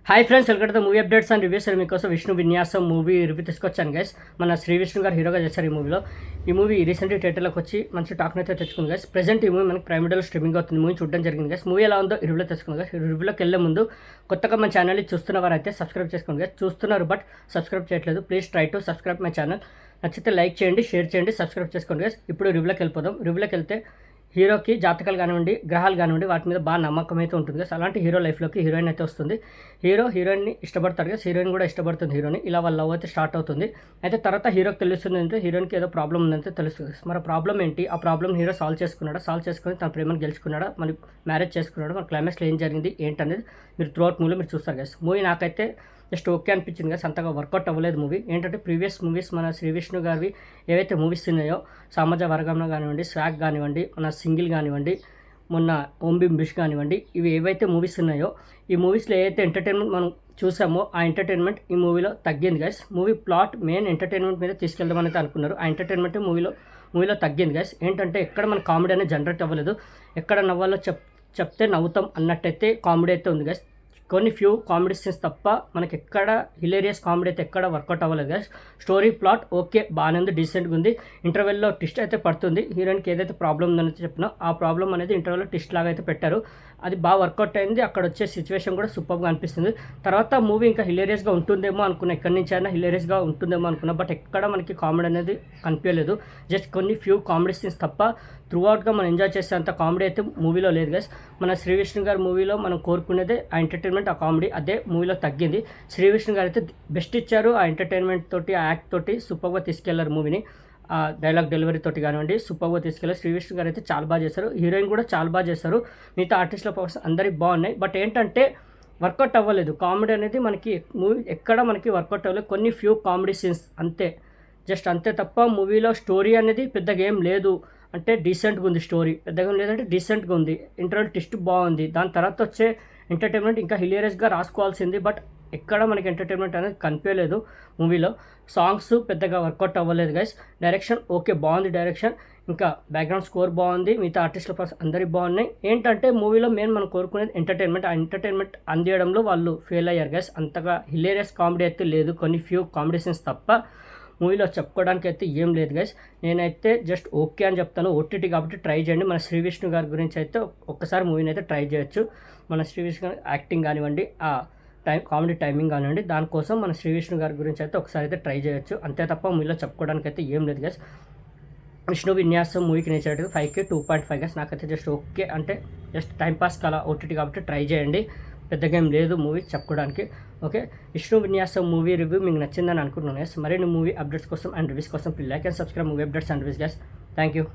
Hi friends, welcome to the movie updates and reviews. మీకోసం విష్ణు విన్యాసం movie review తీసుకొచ్చాను guys. మన శ్రీ విష్ణు గారు హీరోగా చేశారు ఈ మూవీలో. ఈ మూవీ రీసెంట్లీ థియేటర్లోకి వచ్చి మంచి టాక్ని అయితే తెచ్చుకుంది గైస్. ప్రెజెంట్ ఈ మూవీ మనకి ప్రైమ్ వీడియోలో స్ట్రీమింగ్ అవుతుంది. మూవీ చూడడం జరిగింది గైస్. మూవీ ఎలా ఉందో ఈ రివ్యూలో తెచ్చుకుంది గైస్. రివ్యూలోకి వెళ్ళే ముందు కొత్తగా మన ఛానల్ని చూస్తున్న వారు అయితే సబ్స్క్రైబ్ చేసుకోండి గైస్. చూస్తున్నారు బట్ సబ్స్క్రైబ్ చేయట్లేదు. Please try to subscribe my channel. నచ్చితే లైక్ చేయండి, షేర్ చేయండి, సబ్స్క్రైబ్ చేసుకోండి గైస్. ఇప్పుడు రివ్యూలోకి వెళ్ళిపోదాం. రివ్యూలోకి వెళ్తే హీరోకి జాతకాలు కానివ్వండి, గ్రహాలు కానివ్వండి, వాటి మీద బాగా నమ్మకం అయితే ఉంటుంది కదా. అలాంటి హీరో లైఫ్లోకి హీరోయిన్ అయితే వస్తుంది. హీరోయిన్ని ఇష్టపడతాడు కదా, హీరోయిన్ కూడా ఇష్టపడుతుంది హీరోని. ఇలా వాళ్ళ లవ్ అయితే స్టార్ట్ అవుతుంది. అయితే తర్వాత హీరోకి తెలుస్తుంది అంటే హీరోయిన్కి ఏదో ప్రాబ్లం ఉందంటే తెలుస్తుంది. మరి ప్రాబ్లం ఏంటి? ఆ ప్రాబ్లం హీరో సాల్వ్ చేసుకుని తన ప్రేమను గెలుచుకున్నాడా, మరి మ్యారేజ్ చేసుకున్నాడా, మన క్లైమాక్స్లో ఏం జరిగింది ఏంటనేది మీరు త్రూఅవుట్ మూవీలో మీరు చూస్తారు కదా. మూవీ నాకైతే జస్ట్ ఓకే అనిపించింది కదా, అంతగా వర్కౌట్ అవ్వలేదు మూవీ. ఏంటంటే ప్రీవియస్ మూవీస్ మన శ్రీ విష్ణు గారివి ఏవైతే మూవీస్ ఉన్నాయో, సామాజ వర్గంలో కానివ్వండి, స్వాగ్ కానివ్వండి, మన సింగిల్ కానివ్వండి, మొన్న ఓం బిమ్ బిష్ కానివ్వండి, ఇవి ఏవైతే మూవీస్ ఉన్నాయో ఈ మూవీస్లో ఏదైతే ఎంటర్టైన్మెంట్ మనం చూసామో ఆ ఎంటర్టైన్మెంట్ ఈ మూవీలో తగ్గింది guys. Movie plot main entertainment మీద తీసుకెళ్దామని అయితే అనుకున్నారు. ఆ ఎంటర్టైన్మెంట్ మూవీలో తగ్గింది గైస్. ఏంటంటే ఎక్కడ మన కామెడీ అనేది జనరేట్ అవ్వలేదు. ఎక్కడ నవ్వాలో చెప్తే నవ్వుతాం అన్నట్టయితే కామెడీ అయితే ఉంది గైస్. కొన్ని ఫ్యూ కామెడీ సీన్స్ తప్ప మనకి ఎక్కడ హిలేరియస్ కామెడీ అయితే ఎక్కడ వర్కౌట్ అవ్వలేదు గైస్. స్టోరీ ప్లాట్ ఓకే, బాగానే ఉంది, డీసెంట్గా ఉంది. ఇంటర్వెల్లో ట్విస్ట్ అయితే పడుతుంది. హీరోయిన్కి ఏదైతే ప్రాబ్లం ఉందని చెప్పినా ఆ ప్రాబ్లం అనేది ఇంటర్వెల్లో ట్విస్ట్ లాగా అయితే పెట్టారు. అది బాగా వర్కౌట్ అయింది. అక్కడ వచ్చే సిచ్యువేషన్ కూడా సూపర్గా అనిపిస్తుంది. తర్వాత మూవీ ఇంకా హిలేరియస్గా ఉంటుందేమో అనుకున్నా, ఎక్కడి నుంచి అయినా హిలేరియస్గా ఉంటుందేమో అనుకున్నా, బట్ ఎక్కడ మనకి కామెడీ అనేది కనిపించలేదు. జస్ట్ కొన్ని ఫ్యూ కామెడీ సీన్స్ తప్ప త్రూఅవుట్గా మనం ఎంజాయ్ చేసేంత కామెడీ అయితే మూవీలో లేదు గైస్. మన శ్రీ విష్ణు గారి మూవీలో మనం కోరుకునేదే ఆ ఎంటర్టైన్మెంట్, ఆ కామెడీ. అదే మూవీలో తగ్గింది. శ్రీ విష్ణు గారు అయితే బెస్ట్ ఇచ్చారు. ఆ ఎంటర్టైన్మెంట్ తోటి, ఆ యాక్ట్ తోటి సూపర్గా తీసుకెళ్లారు మూవీని. ఆ డైలాగ్ డెలివరీ తోటి కానివ్వండి సూపర్గా తీసుకెళ్లారు. శ్రీ విష్ణు గారు అయితే చాలా బాగా చేశారు. హీరోయిన్ కూడా చాలా బాగా చేశారు. మిగతా ఆర్టిస్టుల పర్ఫార్మెన్స్ అందరికి బాగున్నాయి. బట్ ఏంటంటే వర్కౌట్ అవ్వలేదు. కామెడీ అనేది మనకి మూవీ ఎక్కడ మనకి వర్కౌట్ అవ్వలేదు. కొన్ని ఫ్యూ కామెడీ సీన్స్ అంతే, జస్ట్ అంతే తప్ప మూవీలో స్టోరీ అనేది పెద్దగా ఏం లేదు. అంటే డీసెంట్గా ఉంది స్టోరీ, పెద్దగా లేదంటే డీసెంట్గా ఉంది. ఇంటర్వల్ ట్విస్ట్ బాగుంది. దాని తర్వాత వచ్చే ఎంటర్టైన్మెంట్ ఇంకా హిలేరియస్గా రాసుకోవాల్సింది, బట్ ఎక్కడ మనకి ఎంటర్టైన్మెంట్ అనేది కనిపించలేదు మూవీలో. సాంగ్స్ పెద్దగా వర్కౌట్ అవ్వలేదు గైస్. డైరెక్షన్ ఓకే, బాగుంది డైరెక్షన్. ఇంకా బ్యాక్గ్రౌండ్ స్కోర్ బాగుంది. మిగతా ఆర్టిస్టుల పర్సన్ అందరికీ బాగున్నాయి. ఏంటంటే మూవీలో మెయిన్ మనం కోరుకునేది ఎంటర్టైన్మెంట్. ఆ ఎంటర్టైన్మెంట్ అందియడంలో వాళ్ళు ఫెయిల్ అయ్యారు గైస్. అంతగా హిలేరియస్ కామెడీ అయితే లేదు. కొన్ని ఫ్యూ కామెడీ సీన్స్ తప్ప మూవీలో చెప్పుకోవడానికి అయితే ఏం లేదు గైస్. నేనైతే జస్ట్ ఓకే అని చెప్తాను. ఓటీటీ కాబట్టి ట్రై చేయండి. మన శ్రీ విష్ణు గారి గురించి అయితే ఒక్కసారి మూవీని అయితే ట్రై చేయొచ్చు. మన శ్రీ విష్ణు గారి యాక్టింగ్ కానివ్వండి, ఆ కామెడీ టైమింగ్ కానివ్వండి, దానికోసం మన శ్రీ విష్ణు గారి గురించి అయితే ఒకసారి అయితే ట్రై చేయొచ్చు. అంతే తప్ప మూవీలో చెప్పుకోవడానికి అయితే ఏం లేదు గైస్. విష్ణు విన్యాసం మూవీకి నేర్చేటట్టు 5కి 2.5 గైస్. నాకైతే జస్ట్ ఓకే, అంటే జస్ట్ టైంపాస్ కలా ఓటీటీ కాబట్టి ట్రై చేయండి. పెద్దగా ఏం లేదు మూవీ చెప్పుకోవడానికి. ఓకే, విష్ణు విన్యాసం మూవీ రివ్యూ మీకు నచ్చిందని అనుకుంటున్నాను గైస్. మరిన్ని మూవీ అప్డేట్స్ కోసం అండ్ రివ్యూస్ కోసం please like and subscribe movie updates and reviews guys. Thank you.